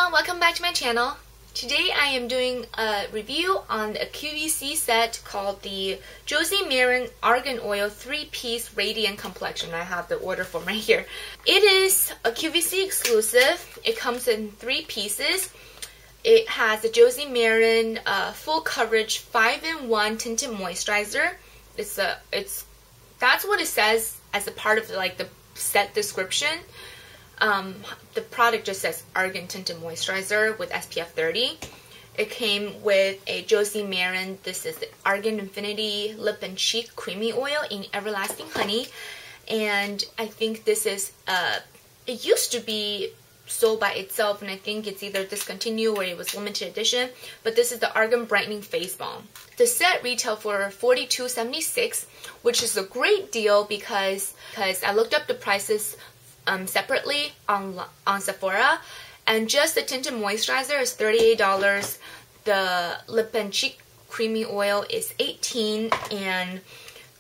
everyone, welcome back to my channel. Today I am doing a review on a QVC set called the Josie Maran Argan Oil 3-piece Radiant Complexion. I have the order form right here. It is a QVC exclusive. It comes in 3 pieces. It has a Josie Maran full coverage 5-in-1 tinted moisturizer. That's what it says as a part of the set description. The product just says Argan Tinted Moisturizer with SPF 30. It came with a Josie Maran. This is the Argan Infinity Lip and Cheek Creamy Oil in Everlasting Honey. And I think this is, it used to be sold by itself, and I think it's either discontinued or it was limited edition. But this is the Argan Brightening Face Balm. The set retailed for $42.76, which is a great deal because I looked up the prices separately on Sephora, and just the tinted moisturizer is $38. The lip and cheek creamy oil is $18, and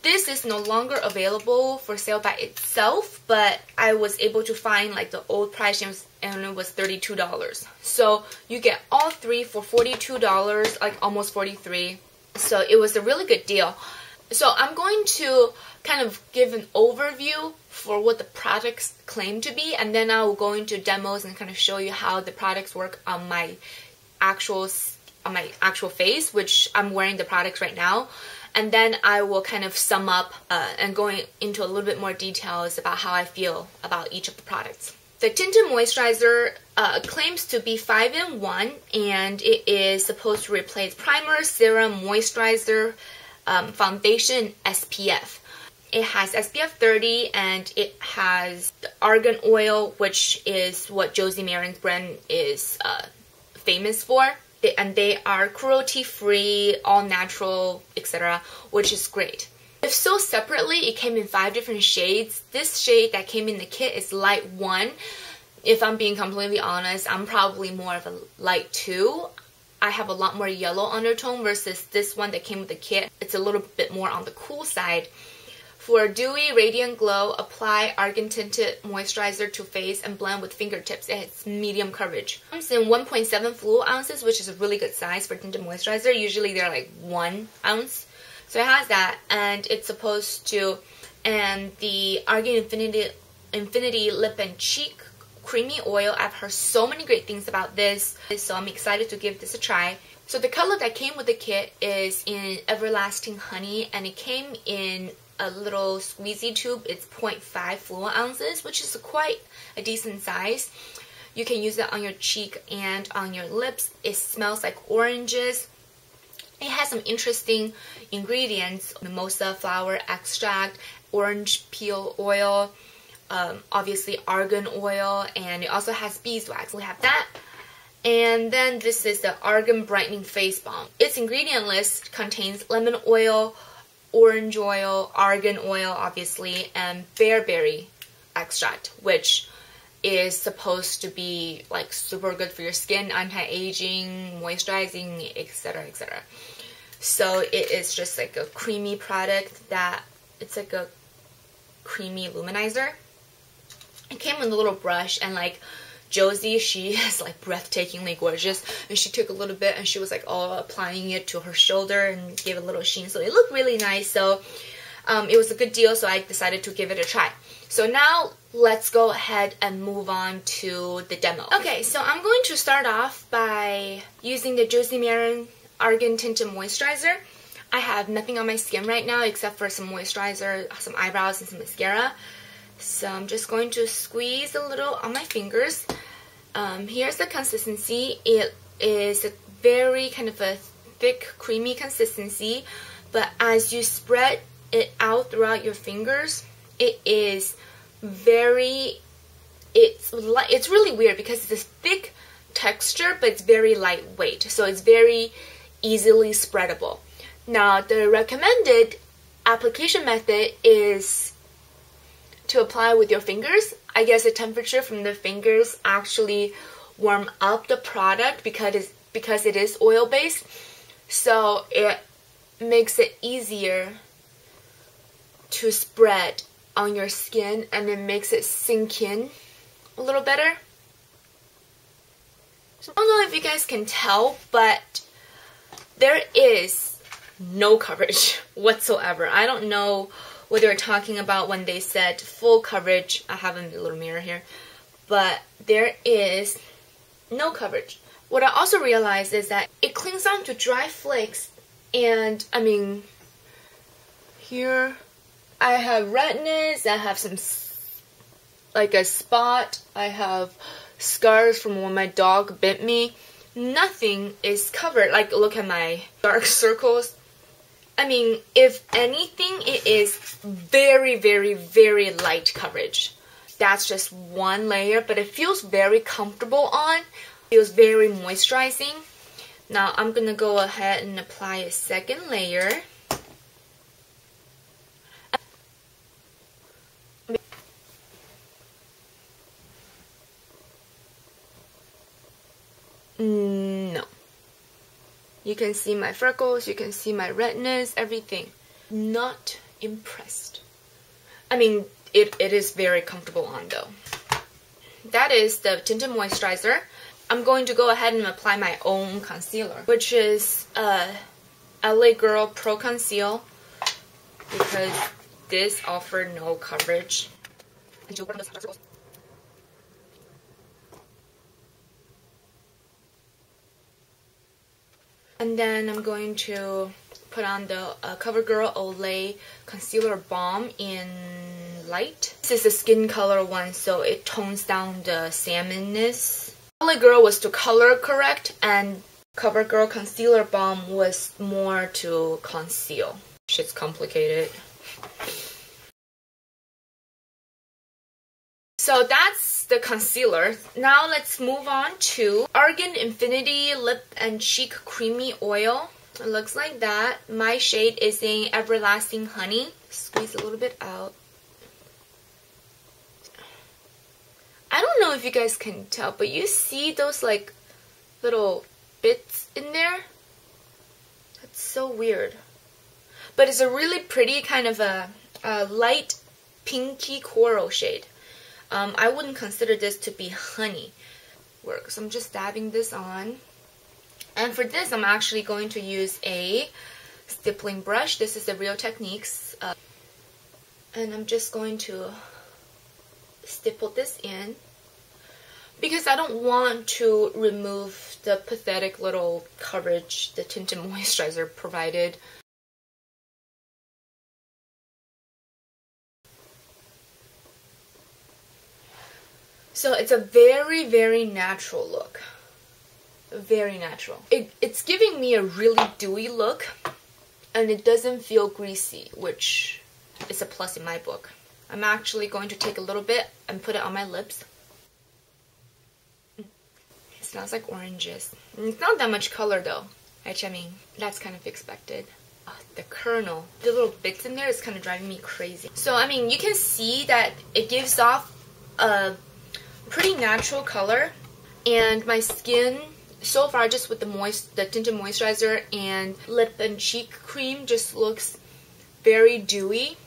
this is no longer available for sale by itself, but I was able to find the old price, and it was $32. So you get all 3 for $42, almost $43. So it was a really good deal. So I'm going to kind of give an overview for what the products claim to be, and then I will go into demos and kind of show you how the products work on my actual face, which I'm wearing the products right now. And then I will kind of sum up and go into a little bit more details about how I feel about each of the products. The tinted moisturizer claims to be 5-in-1, and it is supposed to replace primer, serum, moisturizer, foundation, SPF. It has SPF 30, and it has the argan oil, which is what Josie Maran's brand is famous for. And they are cruelty-free, all-natural, etc., which is great. If sold separately, it came in 5 different shades. This shade that came in the kit is light 1. If I'm being completely honest, I'm probably more of a light 2. I have a lot more yellow undertone versus this one that came with the kit. It's a little bit more on the cool side. For a dewy, radiant glow, apply Argan Tinted Moisturizer to face and blend with fingertips. It has medium coverage. It comes in 1.7 fluid ounces, which is a really good size for tinted moisturizer. Usually they're 1 ounce. So it has that, and it's supposed to, and the Argan Infinity Lip and Cheek Creamy Oil. I've heard so many great things about this, so I'm excited to give this a try. So the color that came with the kit is in Everlasting Honey, and it came in a little squeezy tube. It's 0.5 fluid ounces, which is quite a decent size. You can use it on your cheek and on your lips. It smells like oranges. It has some interesting ingredients: mimosa flower extract, orange peel oil, obviously argan oil, and it also has beeswax. We have that. And then this is the Argan Brightening Face Balm. Its ingredient list contains lemon oil, orange oil, argan oil obviously, and bearberry extract, which is supposed to be super good for your skin, anti-aging, moisturizing, etc., etc. So it is just a creamy product that it's a creamy luminizer. It came with a little brush, and Josie, she is breathtakingly gorgeous, and she took a little bit and she was applying it to her shoulder and gave a little sheen, so it looked really nice. So it was a good deal, so I decided to give it a try. So now let's go ahead and move on to the demo. Okay, so I'm going to start off by using the Josie Maran Argan Tinted Moisturizer. I have nothing on my skin right now except for some moisturizer, some eyebrows, and some mascara. So I'm just going to squeeze a little on my fingers. Here's the consistency. It is a very kind of a thick, creamy consistency, but as you spread it out throughout your fingers, it is it's really weird because it's this thick texture, but it's very lightweight, so it's very easily spreadable. Now, the recommended application method is to apply with your fingers. I guess the temperature from the fingers actually warm up the product because it is oil based, so it makes it easier to spread on your skin, and it makes it sink in a little better. So I don't know if you guys can tell, but there is no coverage whatsoever. I don't know what they were talking about when they said full coverage. I have a little mirror here, but there is no coverage. What I also realized is that it clings on to dry flakes, and I mean, here I have redness, I have some like a spot, I have scars from when my dog bit me. Nothing is covered. Like, look at my dark circles. I mean, if anything, it is very, very, very light coverage. That's just one layer, but it feels very comfortable on. It feels very moisturizing. Now I'm gonna go ahead and apply a second layer. No. You can see my freckles, you can see my redness, everything. Not impressed. I mean, it is very comfortable on though. That is the Tinted Moisturizer. I'm going to go ahead and apply my own concealer, which is LA Girl Pro Conceal, because this offered no coverage. And then I'm going to put on the CoverGirl Olay Concealer Balm in Light. This is a skin color one, so it tones down the salmonness. LA Girl was to color correct, and CoverGirl Concealer Balm was more to conceal. Shit's complicated. So that's the concealer. Now let's move on to Argan Infinity Lip and Cheek Creamy Oil. It looks like that. My shade is in Everlasting Honey. Squeeze a little bit out. I don't know if you guys can tell, but you see those like little bits in there? That's so weird. But it's a really pretty kind of a light pinky coral shade. I wouldn't consider this to be honey work, so I'm just dabbing this on. And for this, I'm actually going to use a stippling brush. This is the Real Techniques. And I'm just going to stipple this in, because I don't want to remove the pathetic little coverage the Tinted Moisturizer provided. So it's a very, very natural look. Very natural. It's giving me a really dewy look, and it doesn't feel greasy, which is a plus in my book. I'm actually going to take a little bit and put it on my lips. It smells like oranges. It's not that much color though, which I mean, that's kind of expected. The kernel, the little bits in there is kind of driving me crazy. So I mean, you can see that it gives off a pretty natural color, and my skin so far, just with the Tinted Moisturizer and lip and cheek cream, just looks very dewy.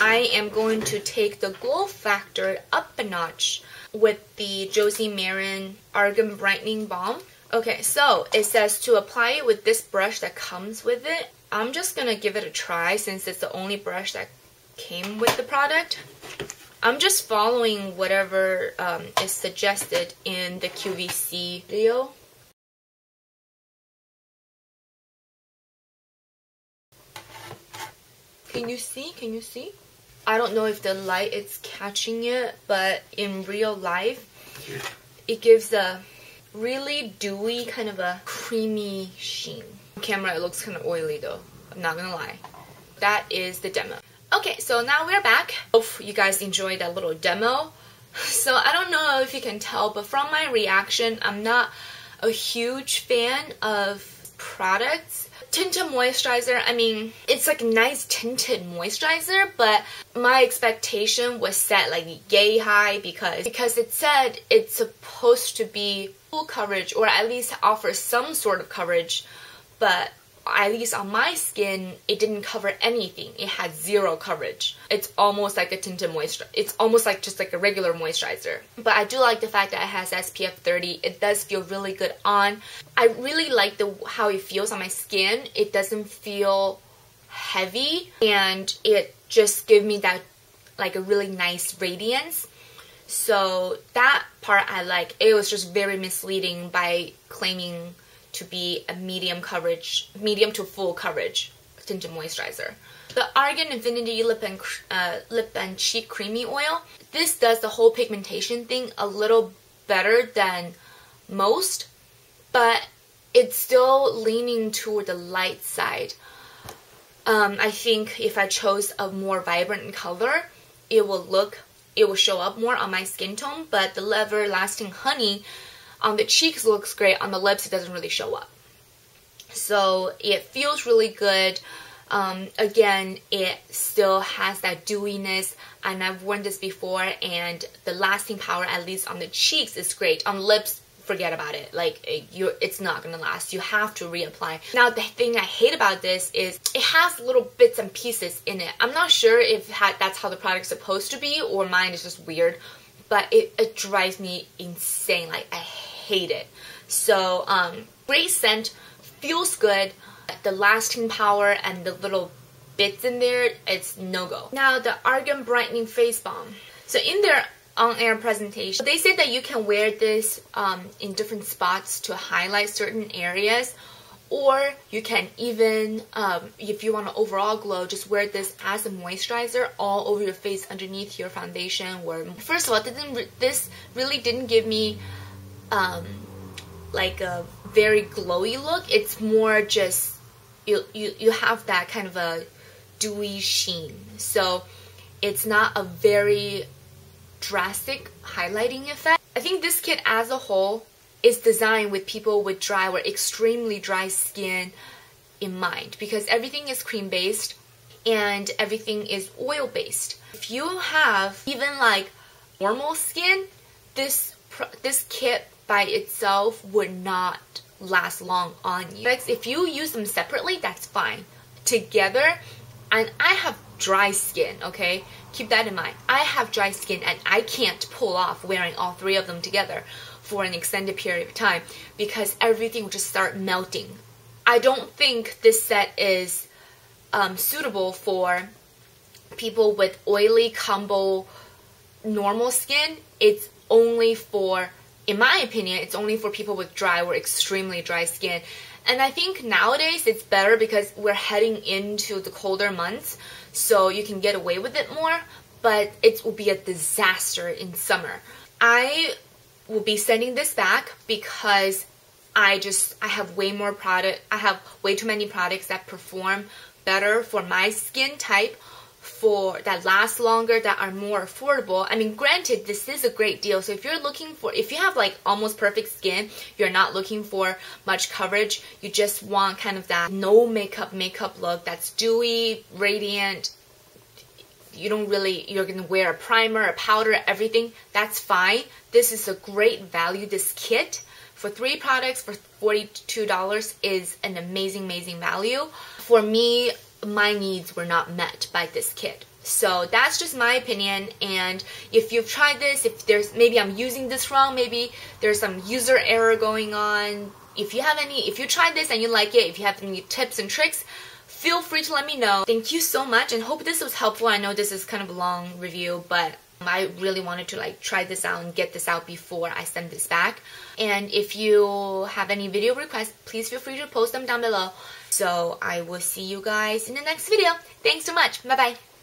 I am going to take the glow factor up a notch with the Josie Maran Argan Brightening Balm. Okay, so it says to apply it with this brush that comes with it. I'm just gonna give it a try since it's the only brush that came with the product. I'm just following whatever is suggested in the QVC video. Can you see? Can you see? I don't know if the light is catching it, but in real life, it gives a really dewy, kind of a creamy sheen. On camera, it looks kind of oily though. I'm not gonna lie. That is the demo. Okay, so now we're back. Hope you guys enjoyed that little demo. So I don't know if you can tell, but from my reaction, I'm not a huge fan of products. Tinted Moisturizer, I mean, it's like a nice tinted moisturizer, but my expectation was set like yay high because it said it's supposed to be full coverage, or at least offer some sort of coverage, but at least on my skin, it didn't cover anything. It had zero coverage. It's almost like a tinted moisturizer. It's almost like just like a regular moisturizer. But I do like the fact that it has SPF 30. It does feel really good on. I really like how it feels on my skin. It doesn't feel heavy, and it just gives me that like a really nice radiance. So that part I like. It was just very misleading by claiming to be a medium to full coverage tinted moisturizer. The Argan Infinity Lip and Cheek Creamy Oil. This does the whole pigmentation thing a little better than most, but it's still leaning toward the light side. I think if I chose a more vibrant color, it will show up more on my skin tone, but the Everlasting Honey on the cheeks looks great. On the lips, it doesn't really show up. So it feels really good. Again, it still has that dewiness, and I've worn this before, and the lasting power, at least on the cheeks, is great. On lips, forget about it. Like, it's not gonna last. You have to reapply. Now, the thing I hate about this is it has little bits and pieces in it. I'm not sure if that's how the product's supposed to be, or mine is just weird, but it drives me insane. Like, I hate it. So, great scent, feels good. The lasting power and the little bits in there, it's no-go. Now, the Argan Brightening Face Balm. So in their on-air presentation, they said that you can wear this in different spots to highlight certain areas, or you can even, if you want an overall glow, just wear this as a moisturizer all over your face underneath your foundation. Where, first of all, this really didn't give me like a very glowy look. It's more just you have that kind of a dewy sheen. So it's not a very drastic highlighting effect. I think this kit as a whole is designed with people with dry or extremely dry skin in mind, because everything is cream based and everything is oil based. If you have even like normal skin, this kit by itself would not last long on you. If you use them separately, that's fine. Together, and I have dry skin, okay? Keep that in mind. I have dry skin and I can't pull off wearing all three of them together for an extended period of time because everything will just start melting. I don't think this set is suitable for people with oily, combo, normal skin. It's only for, in my opinion, it's only for people with dry or extremely dry skin. And I think nowadays it's better because we're heading into the colder months, so you can get away with it more, but it will be a disaster in summer. I will be sending this back because I have way more product. I have way too many products that perform better for my skin type, that last longer, that are more affordable. I mean, granted, this is a great deal. So if you have like almost perfect skin, you're not looking for much coverage, you just want kind of that no makeup look that's dewy, radiant, you're gonna wear a primer, a powder, everything, that's fine. This is a great value. This kit for 3 products for $42 is an amazing value. For me, my needs were not met by this kit. So that's just my opinion, and if you've tried this, maybe I'm using this wrong, maybe there's some user error going on. If you tried this and you like it, if you have any tips and tricks, feel free to let me know. Thank you so much and hope this was helpful. I know this is kind of a long review, but I really wanted to like try this out and get this out before I send this back. And if you have any video requests, please feel free to post them down below. So I will see you guys in the next video. Thanks so much. Bye bye.